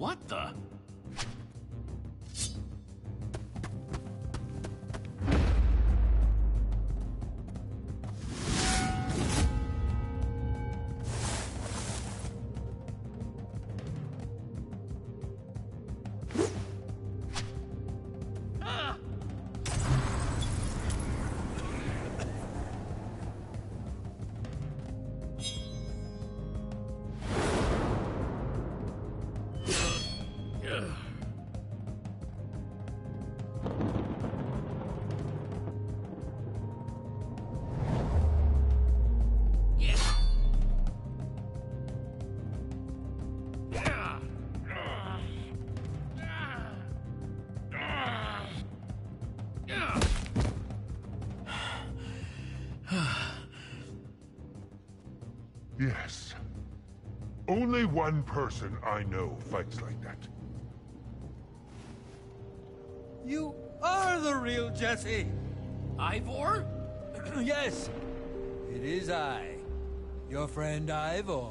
What the? Yes. Only one person I know fights like that. You are the real Jesse! Ivor? Yes, it is I, your friend Ivor.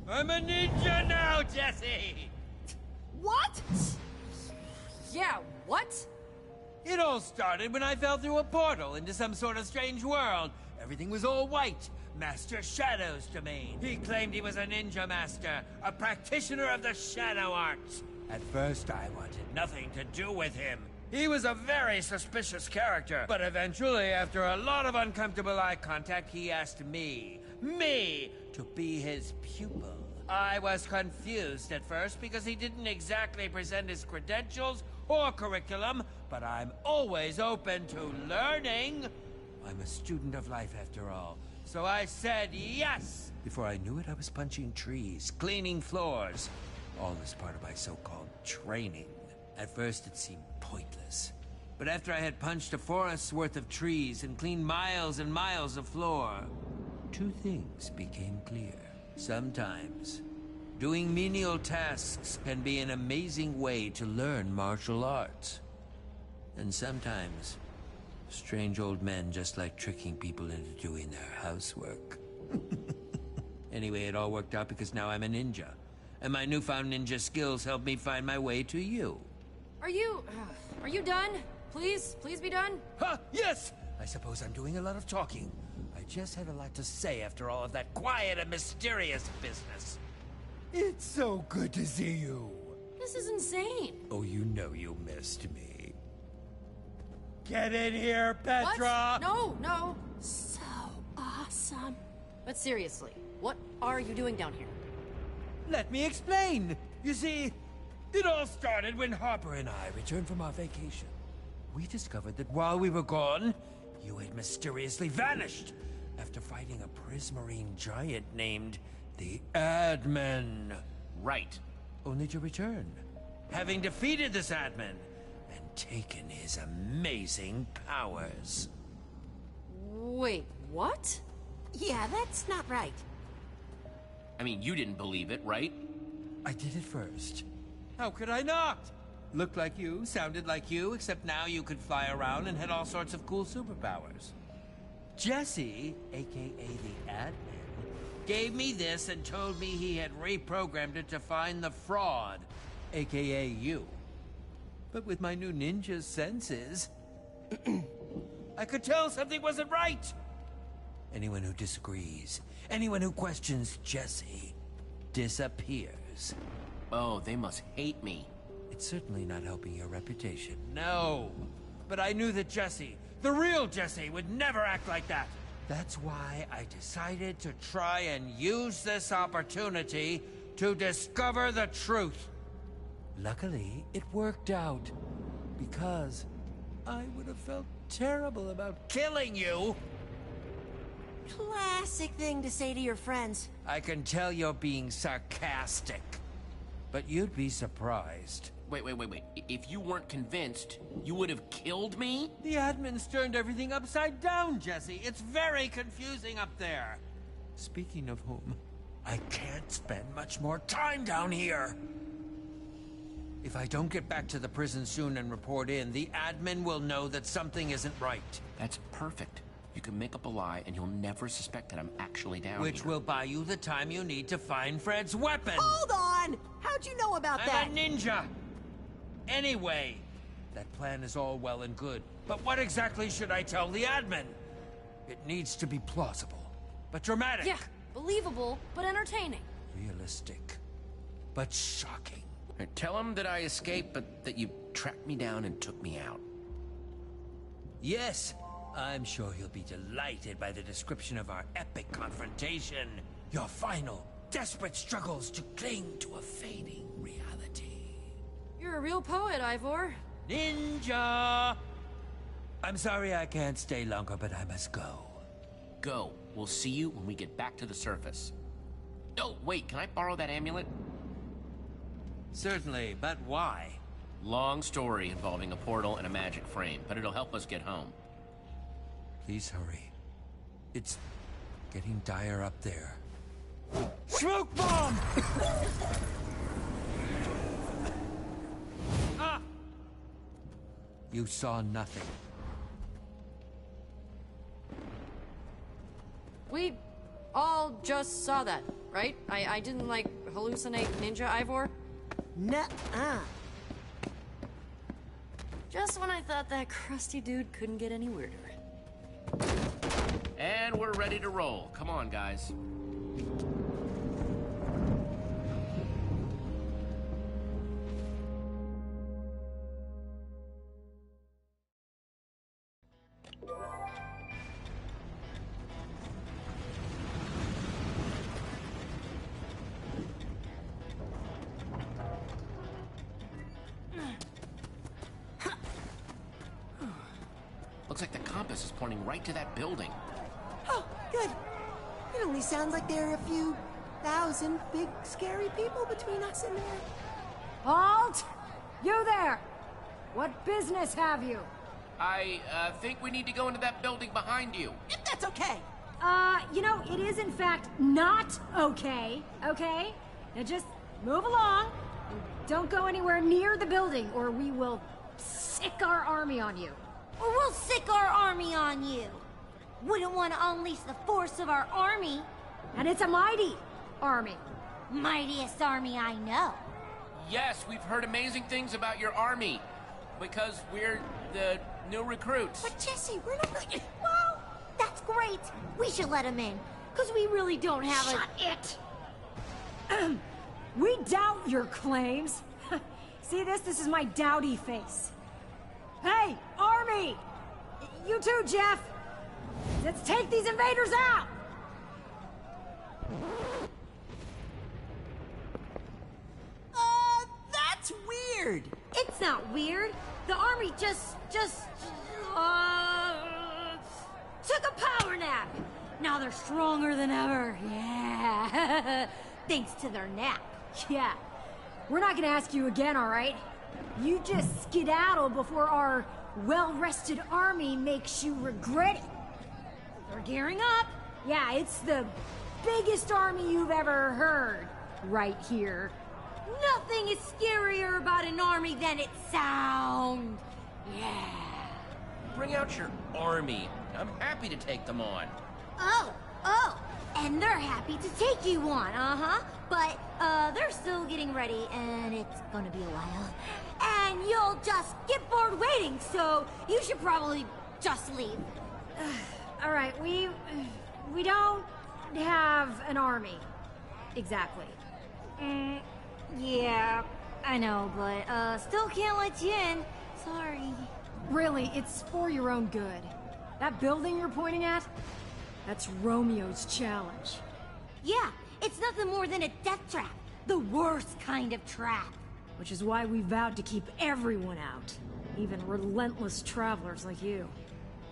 I'm a ninja now, Jesse! What? Yeah, what? It all started when I fell through a portal into some sort of strange world. Everything was all white. Master Shadow's domain. He claimed he was a ninja master, a practitioner of the shadow arts. At first, I wanted nothing to do with him. He was a very suspicious character, but eventually, after a lot of uncomfortable eye contact, he asked me, to be his pupil. I was confused at first because he didn't exactly present his credentials or curriculum, but I'm always open to learning. I'm a student of life after all, so I said yes. Before I knew it, I was punching trees, cleaning floors, all as part of my so-called training. At first, it seemed pointless. But after I had punched a forest's worth of trees and cleaned miles and miles of floor, two things became clear. Sometimes, doing menial tasks can be an amazing way to learn martial arts. And sometimes, strange old men just like tricking people into doing their housework. Anyway, it all worked out because now I'm a ninja. And my newfound ninja skills help me find my way to you. Are you done? Please be done? Yes! I suppose I'm doing a lot of talking. I just had a lot to say after all of that quiet and mysterious business. It's so good to see you. This is insane. Oh, you know you missed me. Get in here, Petra! What? No. So awesome. But seriously, what are you doing down here? Let me explain. You see, it all started when Harper and I returned from our vacation. We discovered that while we were gone, you had mysteriously vanished after fighting a prismarine giant named the Admin. Right. Only to return, having defeated this admin and taken his amazing powers. Wait, what? Yeah, that's not right. I mean, you didn't believe it, right? I did it first. How could I not? Looked like you, sounded like you, except now you could fly around and had all sorts of cool superpowers. Jesse, aka the Admin, gave me this and told me he had reprogrammed it to find the fraud, aka you. But with my new ninja senses, I could tell something wasn't right. Anyone who disagrees, anyone who questions Jesse, disappears. Oh, they must hate me. It's certainly not helping your reputation. No. But I knew that Jesse, the real Jesse, would never act like that. That's why I decided to try and use this opportunity to discover the truth. Luckily, it worked out. Because I would have felt terrible about killing you. Classic thing to say to your friends. I can tell you're being sarcastic. But you'd be surprised. Wait. If you weren't convinced, you would have killed me? The admins turned everything upside down, Jesse. It's very confusing up there. Speaking of whom, I can't spend much more time down here. If I don't get back to the prison soon and report in, the admin will know that something isn't right. That's perfect. You can make up a lie and you'll never suspect that I'm actually down Which here. will buy you the time you need to find Fred's weapon. Hold on! How'd you know about that. I'm a ninja! Anyway, that plan is all well and good, but what exactly should I tell the admin? It needs to be plausible, but dramatic. Yeah, believable, but entertaining. Realistic, but shocking. Tell him that I escaped, but that you tracked me down and took me out. Yes, I'm sure he'll be delighted by the description of our epic confrontation. Your final, desperate struggles to cling to a fading reality. You're a real poet, Ivor. Ninja! I'm sorry I can't stay longer, but I must go. Go. We'll see you when we get back to the surface. Oh, wait, can I borrow that amulet? Certainly, but why? Long story involving a portal and a magic frame, but it'll help us get home. Please hurry. It's getting dire up there. Smoke bomb! Ah! You saw nothing. We all just saw that, right? I didn't, like, hallucinate Ninja Ivor? Nuh-uh. Just when I thought that crusty dude couldn't get any weirder. And we're ready to roll. Come on, guys. Looks like the compass is pointing right to that building. Oh, good. It only sounds like there are a few thousand big, scary people between us and there. Halt! You there! What business have you? I think we need to go into that building behind you. If that's okay. You know, it is in fact not okay, okay? Now just move along. Don't go anywhere near the building or we will sick our army on you. Or we'll sick our army on you. Wouldn't want to unleash the force of our army. And it's a mighty army. Mightiest army I know. Yes, we've heard amazing things about your army. Because we're the new recruits. But Jesse, we're not like... Well, that's great. We should let him in. Because we really don't have Shut it! We doubt your claims. See this? This is my dowdy face. Hey, army! You too, Jeff! Let's take these invaders out! That's weird. It's not weird. The army just took a power nap. Now they're stronger than ever. Yeah. Thanks to their nap. Yeah. We're not gonna ask you again, alright? You just skedaddle before our well-rested army makes you regret it. They're gearing up. Yeah, it's the biggest army you've ever heard. Right here. Nothing is scarier about an army than its sound. Yeah. Bring out your army. I'm happy to take them on. Oh. And they're happy to take you on, But, they're still getting ready, and it's gonna be a while. And you'll just get bored waiting, so you should probably just leave. Alright, we don't have an army. Exactly. Yeah, I know, but, still can't let you in. Sorry. Really, it's for your own good. That building you're pointing at? That's Romeo's challenge. Yeah, it's nothing more than a death trap. The worst kind of trap. Which is why we vowed to keep everyone out. Even relentless travelers like you.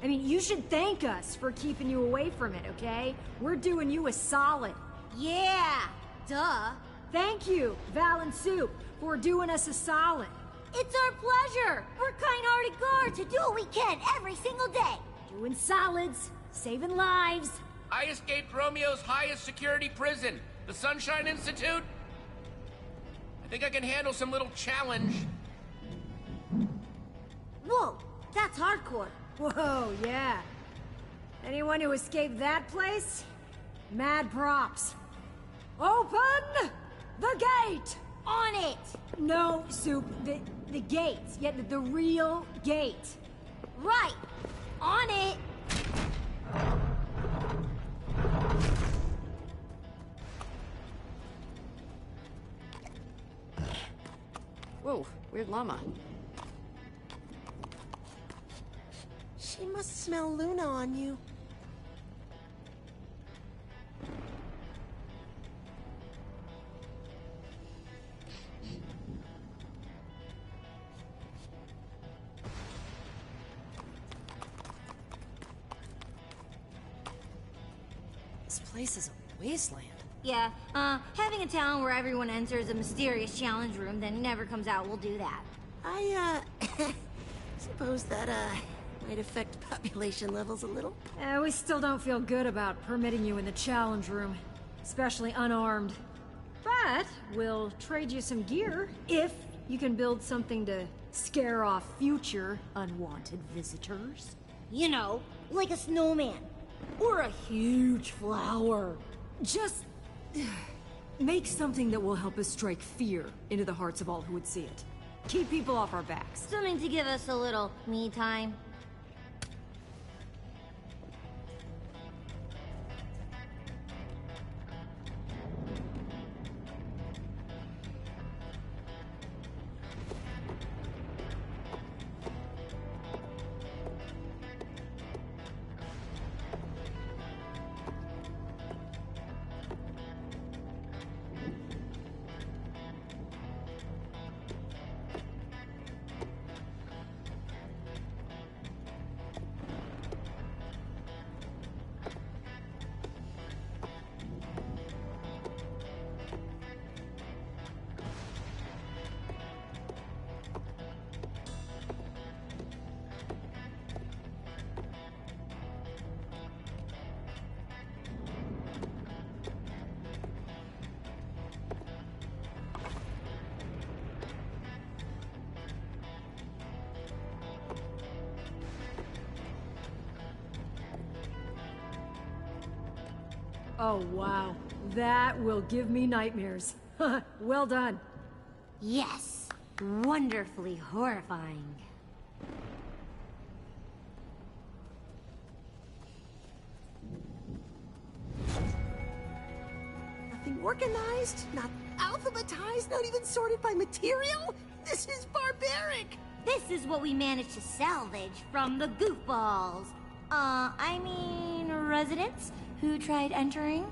I mean, you should thank us for keeping you away from it, okay? We're doing you a solid. Yeah, duh. Thank you, Val and Soup, for doing us a solid. It's our pleasure. We're kind-hearted guards who do what we can every single day. Doing solids, saving lives. I escaped Romeo's highest security prison, the Sunshine Institute. I think I can handle some little challenge. Whoa, that's hardcore. Whoa, yeah. Anyone who escaped that place? Mad props. Open the gate! On it! No, Soup. The gates. Yeah, the real gate. Right! On it! Whoa, weird llama. She must smell Luna on you. This place is a wasteland. Yeah, having a town where everyone enters a mysterious challenge room then never comes out will do that. I, suppose that, might affect population levels a little. We still don't feel good about permitting you in the challenge room, especially unarmed. But we'll trade you some gear if you can build something to scare off future unwanted visitors. You know, like a snowman. Or a huge flower. Just make something that will help us strike fear into the hearts of all who would see it. Keep people off our backs. Something to give us a little me time. Oh, wow. That will give me nightmares. Well done. Yes, wonderfully horrifying. Nothing organized, not alphabetized, not even sorted by material? This is barbaric! This is what we managed to salvage from the goofballs. I mean, residents who tried entering.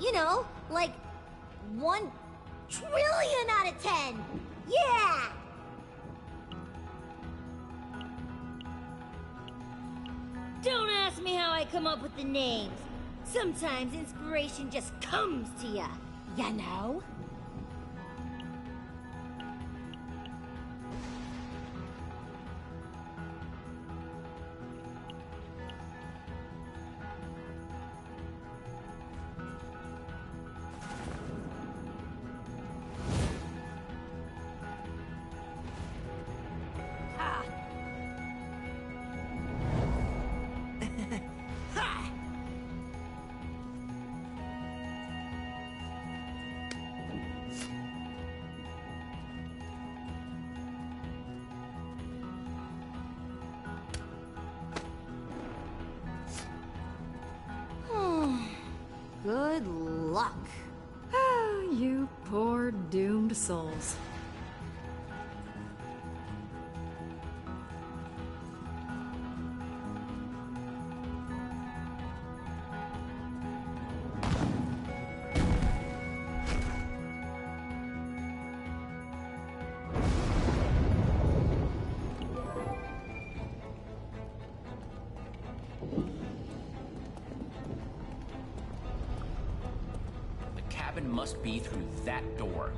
You know, like 1 trillion out of 10. Yeah! Don't ask me how I come up with the names. Sometimes inspiration just comes to ya, you know? Good luck. Ah, you poor doomed souls. Must be through that door.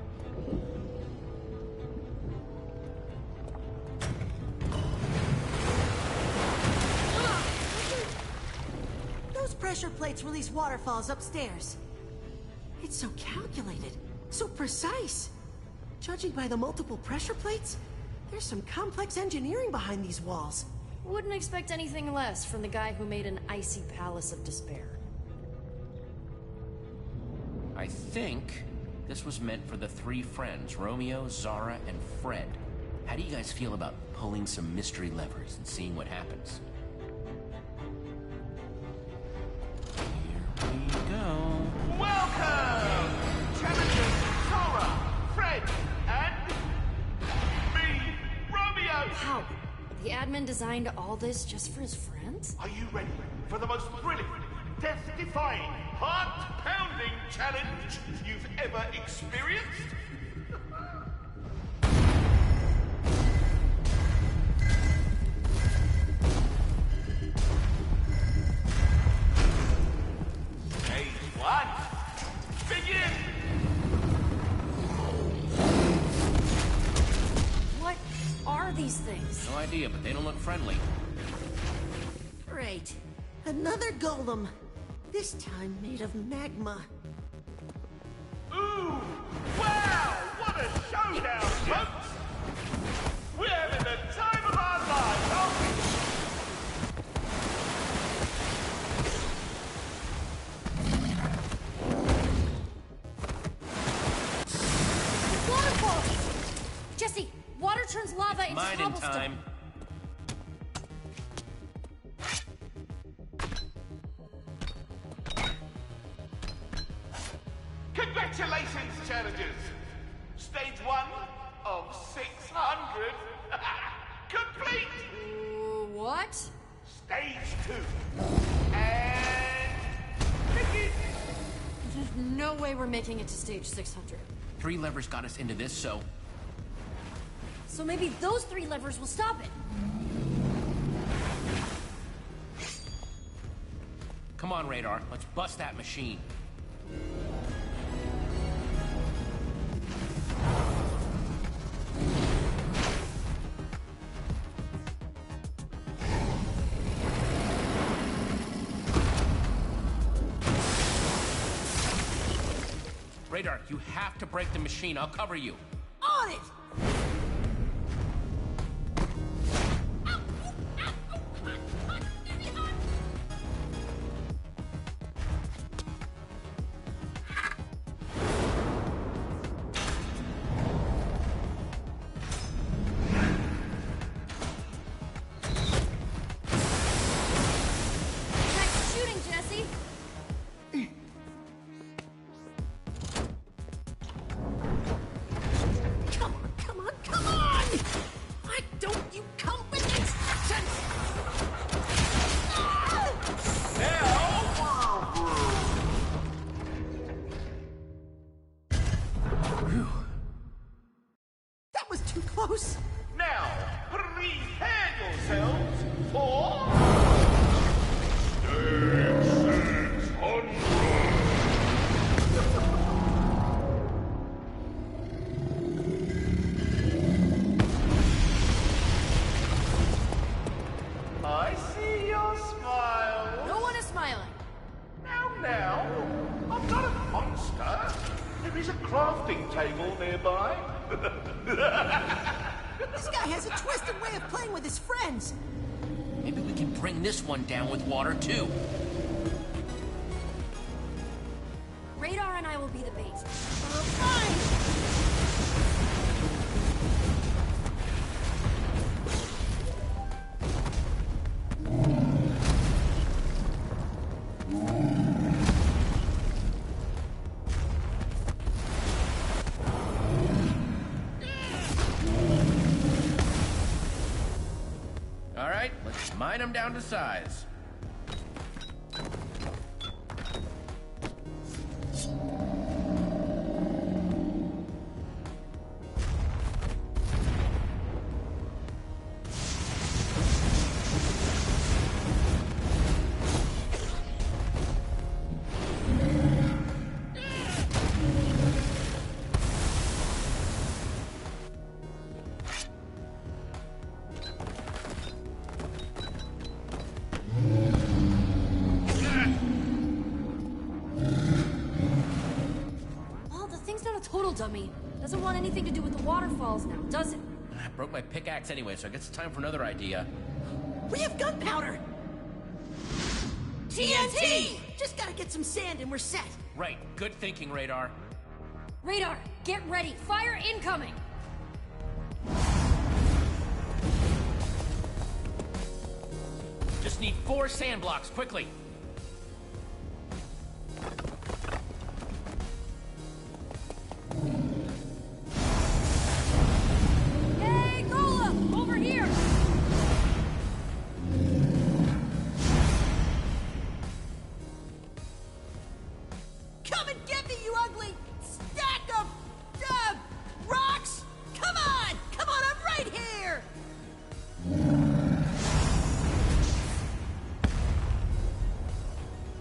Those pressure plates release waterfalls upstairs. It's so calculated, so precise. Judging by the multiple pressure plates, there's some complex engineering behind these walls. Wouldn't expect anything less from the guy who made an icy palace of despair. I think this was meant for the three friends, Romeo, Zara, and Fred. How do you guys feel about pulling some mystery levers and seeing what happens? Here we go. Welcome! Challengers Zara, Fred, and me, Romeo! How? The admin designed all this just for his friends? Are you ready for the most thrilling, death-defying, heart-pounding challenge you've ever experienced? Phase 1, begin! What are these things? No idea, but they don't look friendly. Great. Another golem. This time made of magma. Ooh! Wow! What a showdown, folks! We're having the time of our lives, aren't we? Waterfalls! Jesse, water turns lava into Mine in cobblestone. time. Congratulations, challengers! Stage 1 of 600 complete! What? Stage 2 and begin! There's no way we're making it to stage 600. 3 levers got us into this, so... So maybe those 3 levers will stop it. Come on, Radar. Let's bust that machine. Radar, you have to break the machine. I'll cover you. On it! Nice shooting, Jesse. Come on, come on, come on! Why don't you come with instructions? That was too close. Now, prepare yourselves for... I see your smile. No one is smiling. Now, I'm not a monster. There is a crafting table nearby. This guy has a twisted way of playing with his friends. Maybe we can bring this one down with water, too. Radar and I will be the bait. Fine. All right, let's mine them down to size. Well, the thing's not a total dummy. Doesn't want anything to do with the waterfalls now, does it? I broke my pickaxe anyway, so I guess it's time for another idea. We have gunpowder! TNT! Just gotta get some sand and we're set. Right, good thinking, Radar. Radar, get ready. Fire incoming. Just need 4 sand blocks, quickly. Hey, Gola! Over here! Come and get me, you ugly stack of rocks! Come on! Come on, I'm right here!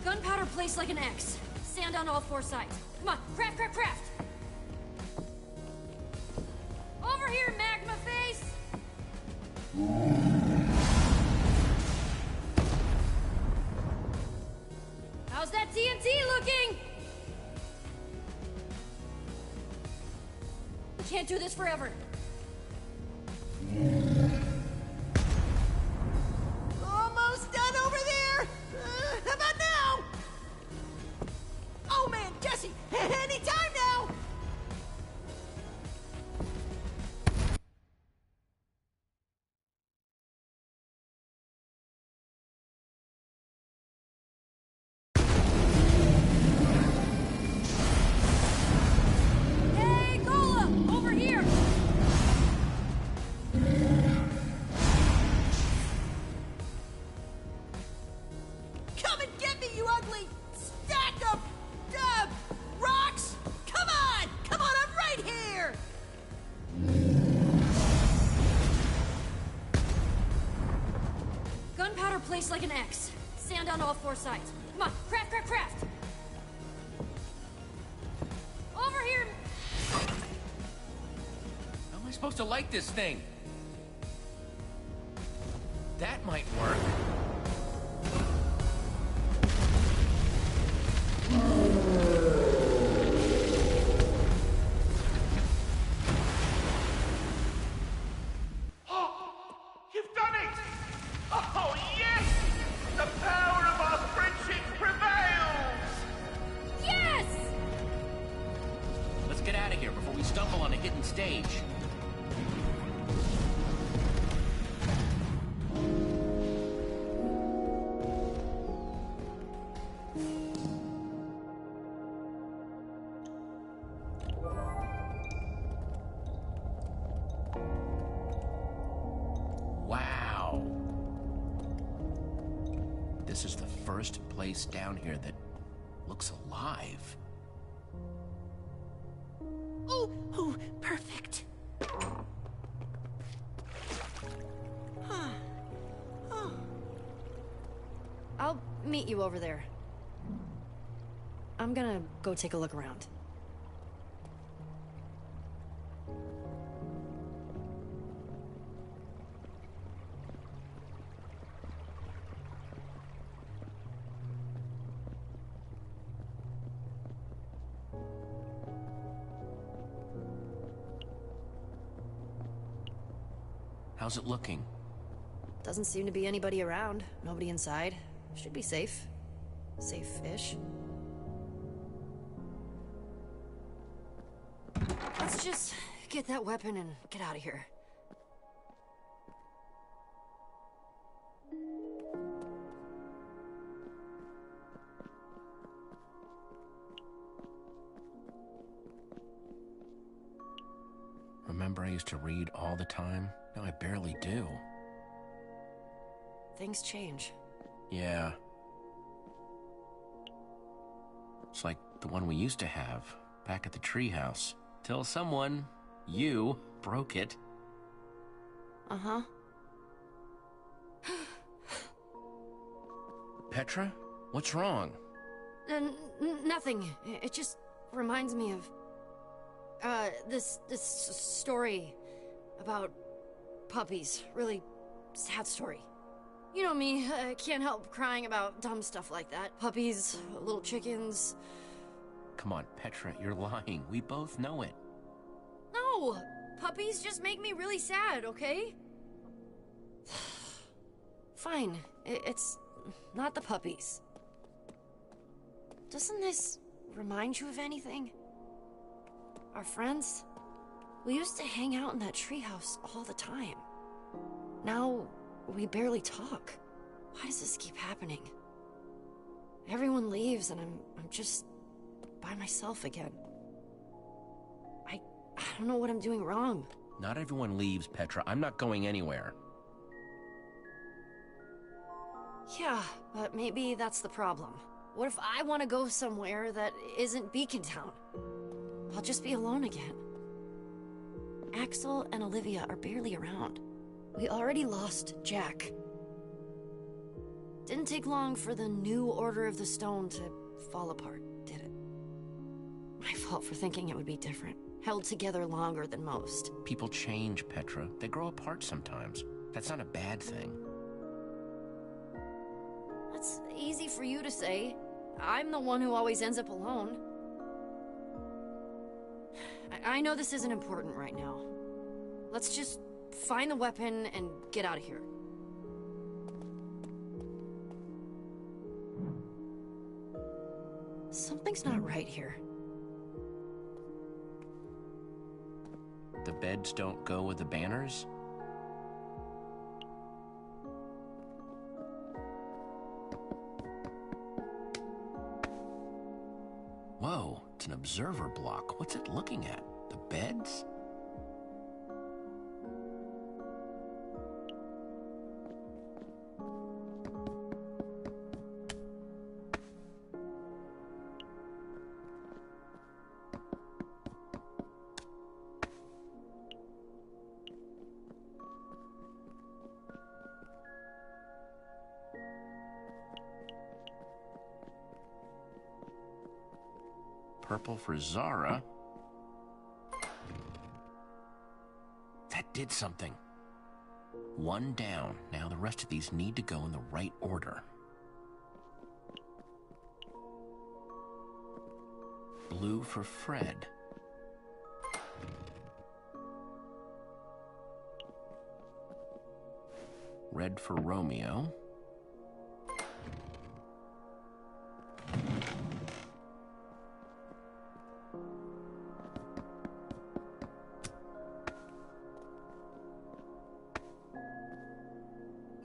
Gunpowder placed like an X. Sand on all 4 sides. Come on, craft, craft, craft! Over here, magma face! How's that TNT looking? We can't do this forever. Almost done over there! How about now? Oh man, Jesse, anytime now! Hey, Gola! Over here! Come and get me, you ugly stack of rocks! Come on! Come on, I'm right here! Gunpowder placed like an X. Sand on all 4 sides. Come on, craft, craft, craft! Over here! How am I supposed to light this thing? That might work. You've done it! Oh, yes! The power of our friendship prevails! Yes! Let's get out of here before we stumble on a hidden stage. Wow. This is the first place down here that looks alive. Oh, perfect. I'll meet you over there. I'm gonna go take a look around. How's it looking? Doesn't seem to be anybody around. Nobody inside. Should be safe. Safe-ish. Let's just get that weapon and get out of here. Remember I used to read all the time? Now I barely do. Things change. Yeah. It's like the one we used to have, back at the treehouse. Till someone, you, broke it. Uh-huh. Petra? What's wrong? Nothing. It just reminds me of... this story about puppies. Really sad story. You know me, I can't help crying about dumb stuff like that. Puppies, little chickens. Come on, Petra, you're lying. We both know it. No! Puppies just make me really sad, okay? fine. It's not the puppies. Doesn't this remind you of anything? Our friends? We used to hang out in that treehouse all the time. Now, we barely talk. Why does this keep happening? Everyone leaves and I'm just by myself again. I don't know what I'm doing wrong. Not everyone leaves, Petra. I'm not going anywhere. Yeah, but maybe that's the problem. What if I want to go somewhere that isn't Beacon Town? I'll just be alone again. Axel and Olivia are barely around. We already lost Jack. Didn't take long for the new Order of the Stone to fall apart, did it? My fault for thinking it would be different. Held together longer than most. People change, Petra. They grow apart sometimes. That's not a bad thing. That's easy for you to say. I'm the one who always ends up alone. I know this isn't important right now. Let's just find the weapon and get out of here. Something's not right here. The beds don't go with the banners? Whoa, it's an observer block. What's it looking at? The beds? Purple for Zara. That did something. One down. Now the rest of these need to go in the right order. Blue for Fred. Red for Romeo.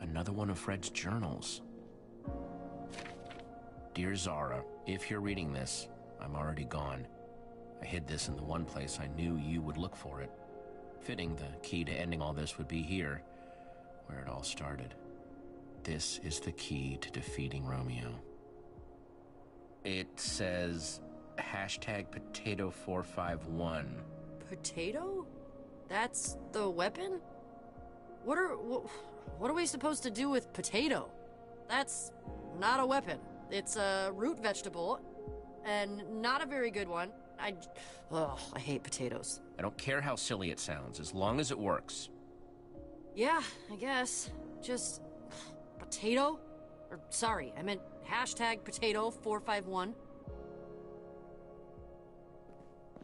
Another one of Fred's journals. Dear Zara, if you're reading this, I'm already gone. I hid this in the one place I knew you would look for it. Fitting the key to ending all this would be here, where it all started. This is the key to defeating Romeo. It says #Potato451. Potato? That's the weapon? What are we supposed to do with potato? That's not a weapon. It's a root vegetable, and not a very good one. I hate potatoes. I don't care how silly it sounds, as long as it works. Yeah, I guess. Just potato? Or sorry, I meant #Potato451.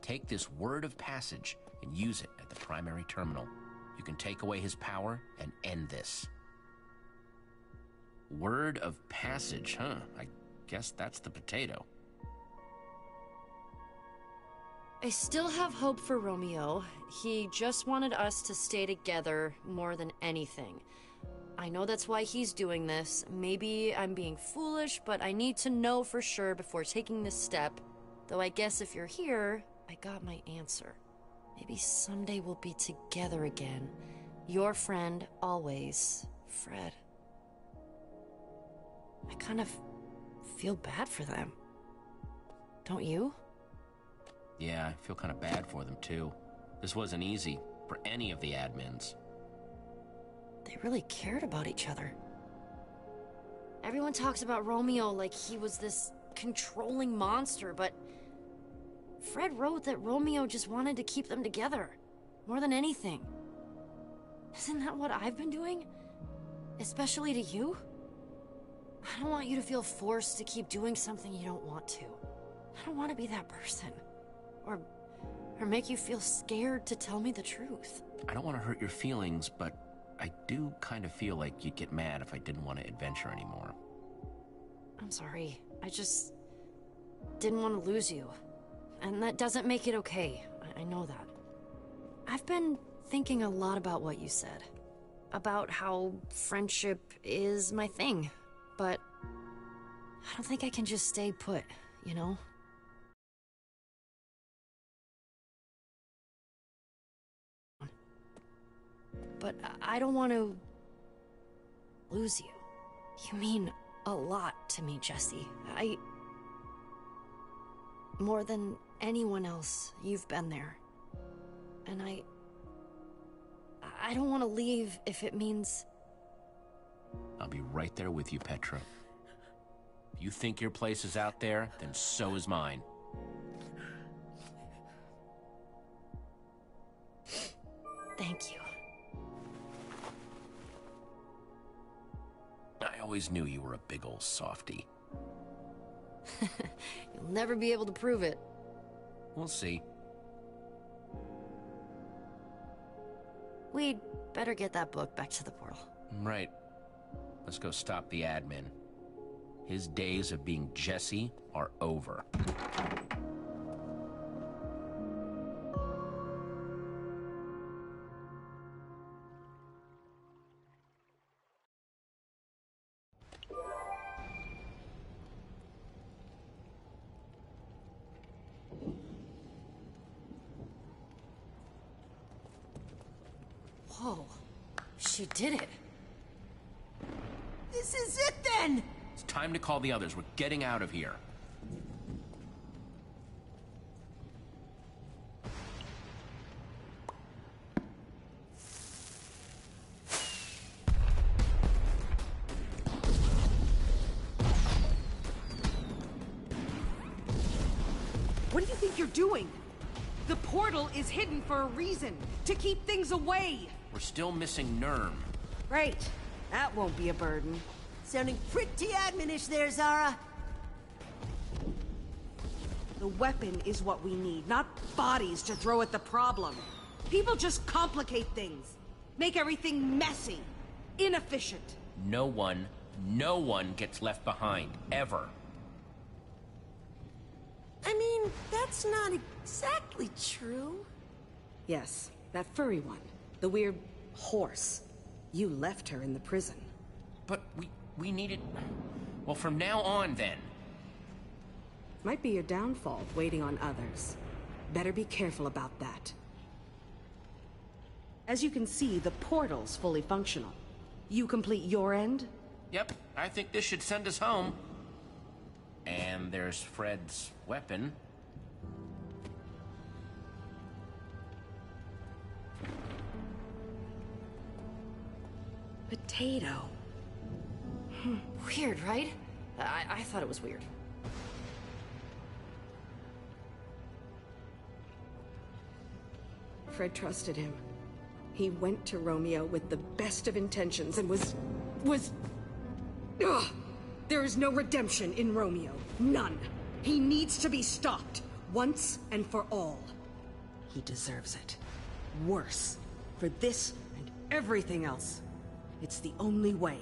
Take this word of passage and use it at the primary terminal. You can take away his power and end this. Word of passage, huh? I guess that's the potato. I still have hope for Romeo. He just wanted us to stay together more than anything. I know that's why he's doing this. Maybe I'm being foolish, but I need to know for sure before taking this step. Though I guess if you're here, I got my answer. Maybe someday we'll be together again. Your friend, always, Fred. I kind of feel bad for them. Don't you? Yeah, I feel kind of bad for them, too. This wasn't easy for any of the admins. They really cared about each other. Everyone talks about Romeo like he was this controlling monster, but Fred wrote that Romeo just wanted to keep them together, more than anything. Isn't that what I've been doing? Especially to you? I don't want you to feel forced to keep doing something you don't want to. I don't want to be that person. Or make you feel scared to tell me the truth. I don't want to hurt your feelings, but I do kind of feel like you'd get mad if I didn't want to adventure anymore. I'm sorry. I just didn't want to lose you. And that doesn't make it okay. I know that. I've been thinking a lot about what you said. About how friendship is my thing. But I don't think I can just stay put, you know? But I don't want to lose you. You mean a lot to me, Jesse. More than anyone else, you've been there. And I don't want to leave if it means... I'll be right there with you, Petra. If you think your place is out there, then so is mine. Thank you. I always knew you were a big old softy. You'll never be able to prove it. We'll see. We'd better get that book back to the portal. Right. Let's go stop the admin. His days of being Jesse are over. Whoa. She did it. This is it then! It's time to call the others. We're getting out of here. What do you think you're doing? The portal is hidden for a reason, to keep things away. We're still missing Nurm. Right. That won't be a burden. Sounding pretty admonish there, Zara. The weapon is what we need, not bodies to throw at the problem. People just complicate things. Make everything messy. Inefficient. No one gets left behind, ever. I mean, that's not exactly true. Yes, that furry one. The weird horse. You left her in the prison. But we needed... Well, from now on, then. Might be your downfall, waiting on others. Better be careful about that. As you can see, the portal's fully functional. You complete your end? Yep, I think this should send us home. And there's Fred's weapon. Potato. Weird, right? I thought it was weird. Fred trusted him. He went to Romeo with the best of intentions and was... Ugh! There is no redemption in Romeo. None. He needs to be stopped. Once and for all. He deserves it. Worse. For this and everything else. It's the only way.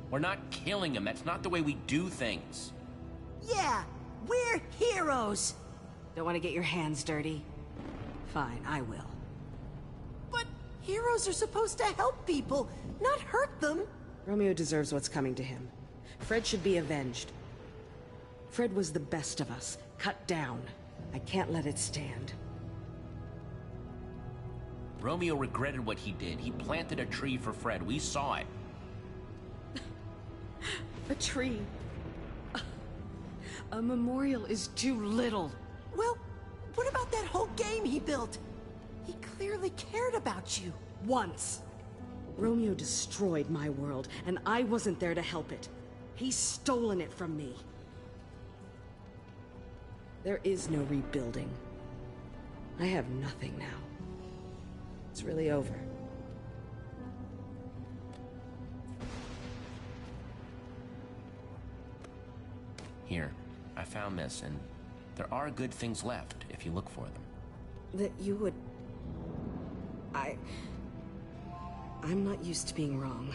We're not killing him. That's not the way we do things. Yeah, we're heroes. Don't want to get your hands dirty? Fine, I will. But heroes are supposed to help people, not hurt them. Romeo deserves what's coming to him. Fred should be avenged. Fred was the best of us, cut down. I can't let it stand. Romeo regretted what he did. He planted a tree for Fred. We saw it. A tree. A memorial is too little. Well, what about that whole game he built? He clearly cared about you. Once. Romeo destroyed my world, and I wasn't there to help it. He's stolen it from me. There is no rebuilding. I have nothing now. It's really over. Here, I found this, and there are good things left if you look for them. That you would... I'm not used to being wrong.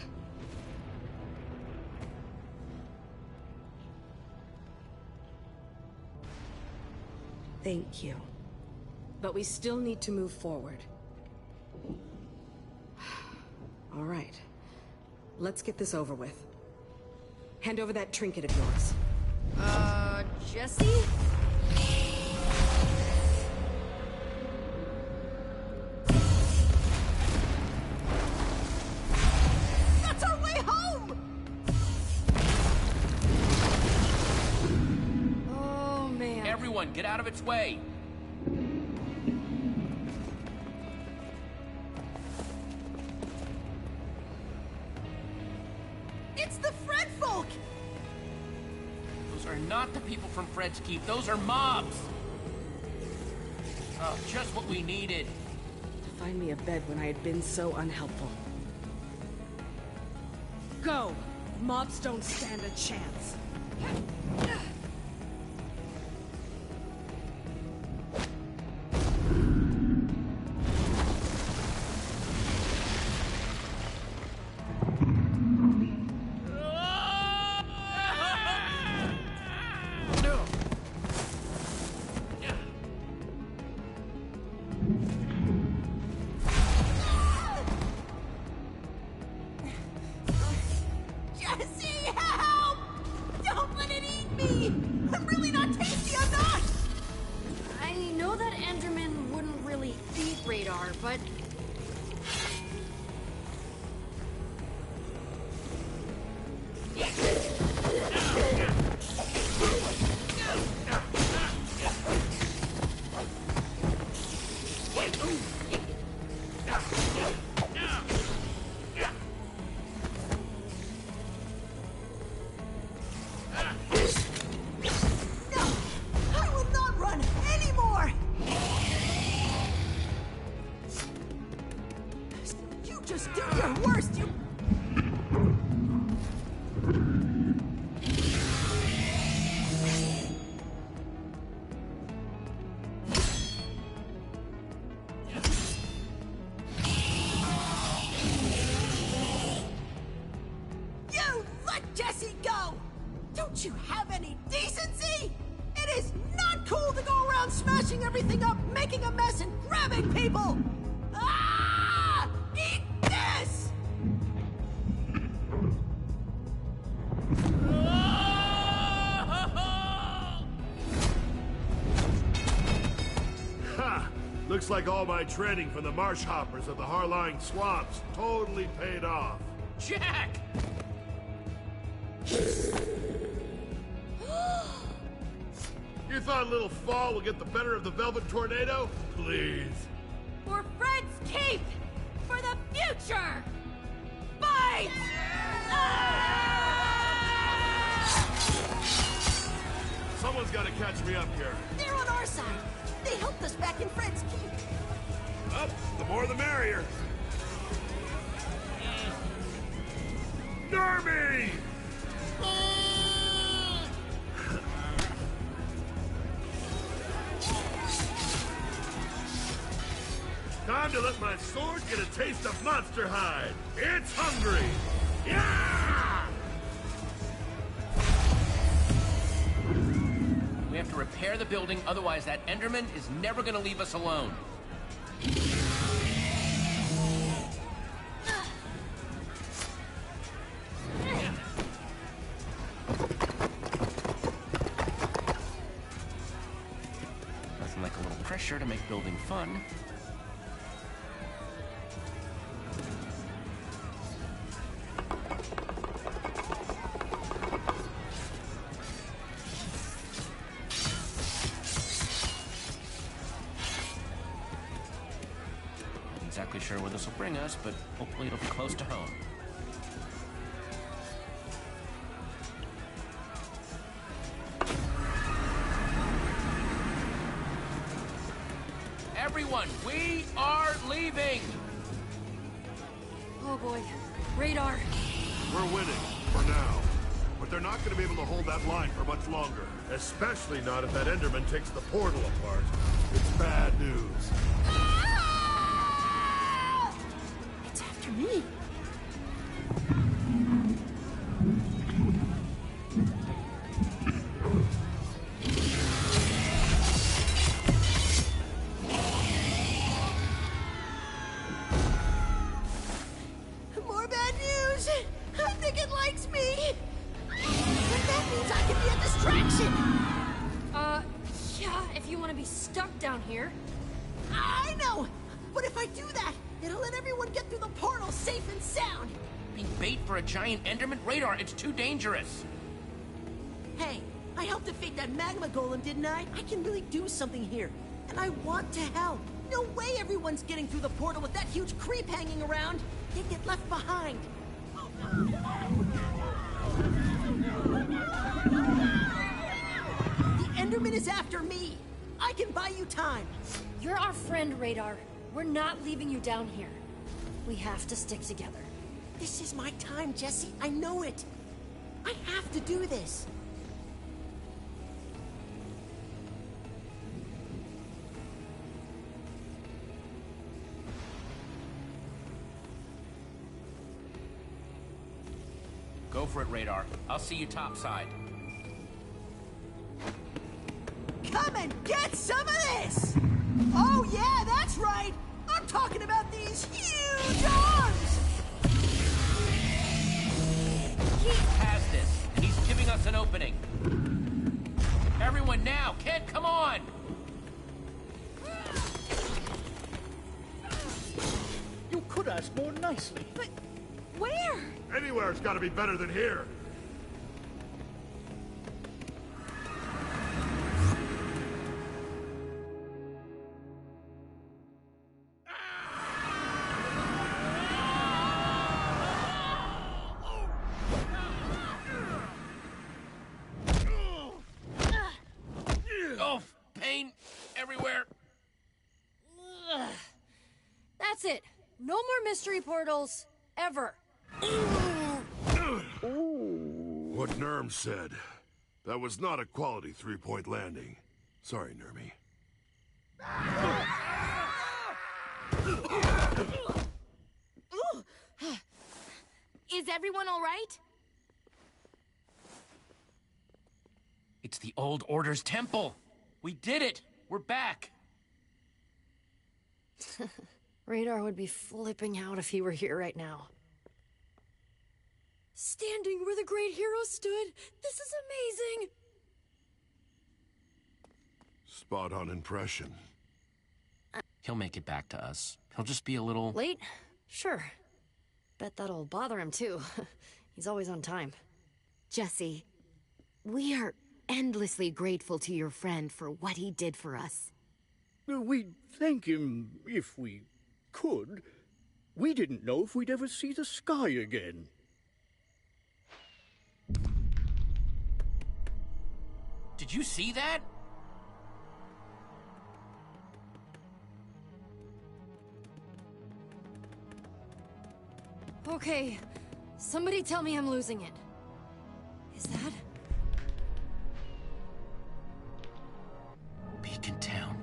Thank you. But we still need to move forward. All right. Let's get this over with. Hand over that trinket of yours. Jesse? That's our way home! Oh, man. Everyone, get out of its way! It's the Fred folk! Those are not the people from Fred's Keep. Those are mobs! Oh, just what we needed. To find me a bed when I had been so unhelpful. Go! Mobs don't stand a chance. Jesse, help! Don't let it eat me! I'm really not tasty, I'm not! I know that Enderman wouldn't really eat Radar, but... No! I will not run anymore! You just do your worst, you... You let Jesse go! Don't you have any decency? It is not cool to go around smashing everything up, making a mess, and grabbing people! Ah! Eat this! Ha! Looks like all my training from the marsh hoppers of the Harline swamps totally paid off. Jack! You thought a little fall will get the better of the Velvet Tornado? Please. For Fred's Keep! For the future! Fight! Someone's got to catch me up here. They're on our side. They helped us back in Fred's Keep. Up, the more the merrier. Normie! Time to let my sword get a taste of monster hide. It's hungry. Yeah! We have to repair the building, otherwise that Enderman is never gonna leave us alone. Nothing like a little pressure to make building fun. Exactly sure where this will bring us, but hopefully it'll be close to home. Everyone, we are leaving! Oh boy. Radar. We're winning, for now. But they're not going to be able to hold that line for much longer. Especially not if that Enderman takes the portal apart. It's bad news. It's after Me? More bad news! I think it likes me! And that means I can be a distraction! Yeah, if you want to be stuck down here. I know! But if I do that, it'll let everyone get through the portal safe and sound! Being bait for a giant Enderman radar, it's too dangerous. Hey, I helped defeat that magma golem, didn't I? I can really do something here, and I want to help. No way everyone's getting through the portal with that huge creep hanging around. They'd get left behind. The Enderman is after me. I can buy you time. You're our friend, Radar. We're not leaving you down here. We have to stick together. This is my time, Jesse. I know it. I have to do this. Go for it, Radar. I'll see you topside. Come and get some of this! Oh yeah, that's right! I'm talking about these huge arms! He has this, and he's giving us an opening. Everyone now! Kid, come on! You could ask more nicely. But where? Anywhere's gotta be better than here. Oh, pain everywhere. That's it. No more mystery portals. Ever. What Nerm said. That was not a quality three-point landing. Sorry, Nermy. Is everyone all right? It's the old Order's temple. We did it. We're back. Radar would be flipping out if he were here right now. Standing where the great hero stood. This is amazing. Spot on impression. He'll make it back to us. He'll just be a little... Late? Sure. Bet that'll bother him too. He's always on time. Jesse, we are endlessly grateful to your friend for what he did for us. We'd thank him if we could. We didn't know if we'd ever see the sky again. Did you see that? Okay, somebody tell me I'm losing it. Is that? Beacon Town.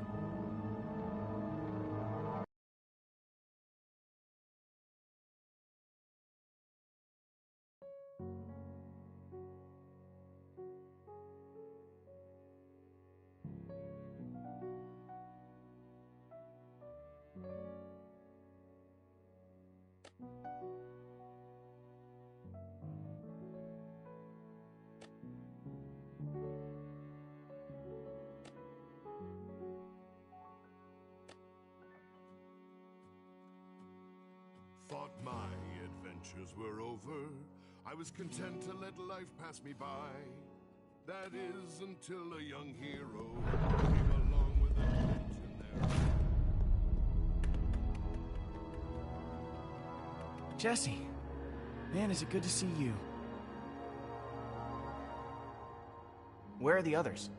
Thought my adventures were over. I was content to let life pass me by. That is until a young hero came along with a wrench in their... Jesse, man, is it good to see you. Where are the others?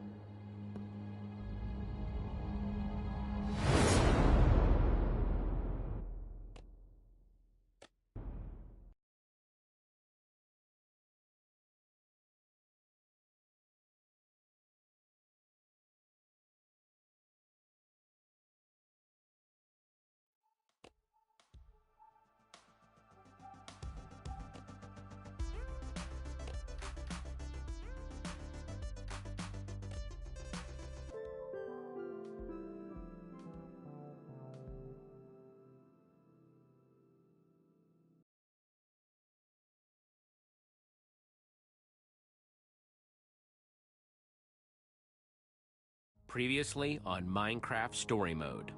Previously on Minecraft Story Mode.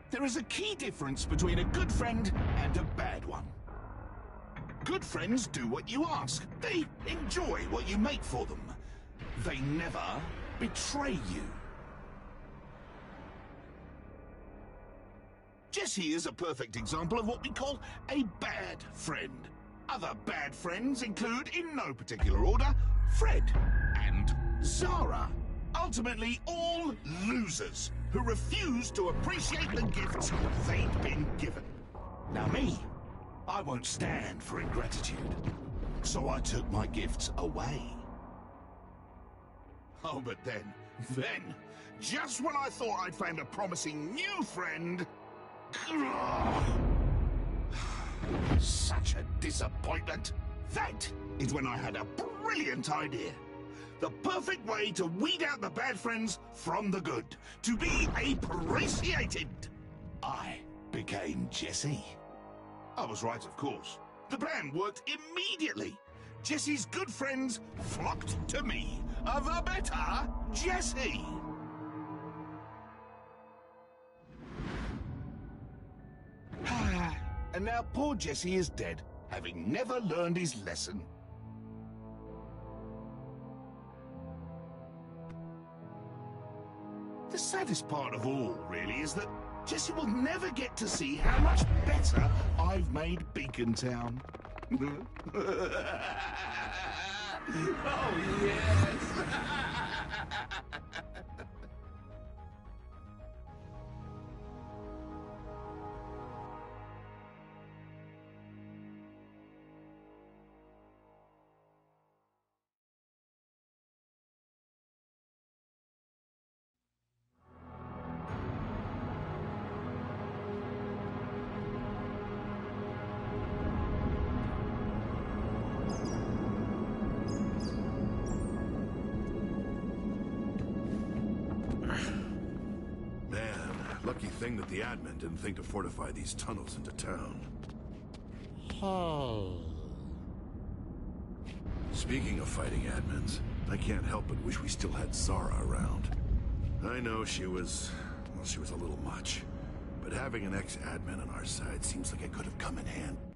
There is a key difference between a good friend and a bad one. Good friends do what you ask. They enjoy what you make for them. They never betray you. Jesse is a perfect example of what we call a bad friend. Other bad friends include, in no particular order, Fred and Zara. Ultimately, all losers who refuse to appreciate the gifts they'd been given. Now me, I won't stand for ingratitude, so I took my gifts away. Oh, but then, just when I thought I'd found a promising new friend... Such a disappointment. That is when I had a brilliant idea. The perfect way to weed out the bad friends from the good. To be appreciated. I became Jesse. I was right, of course. The plan worked immediately. Jesse's good friends flocked to me. The better Jesse. And now poor Jesse is dead, having never learned his lesson. The saddest part of all, really, is that Jesse will never get to see how much better I've made Beacon Town. Oh, yes! Lucky thing that the admin didn't think to fortify these tunnels into town. Speaking of fighting admins, I can't help but wish we still had Zara around. I know she was a little much. But having an ex-admin on our side seems like it could have come in handy.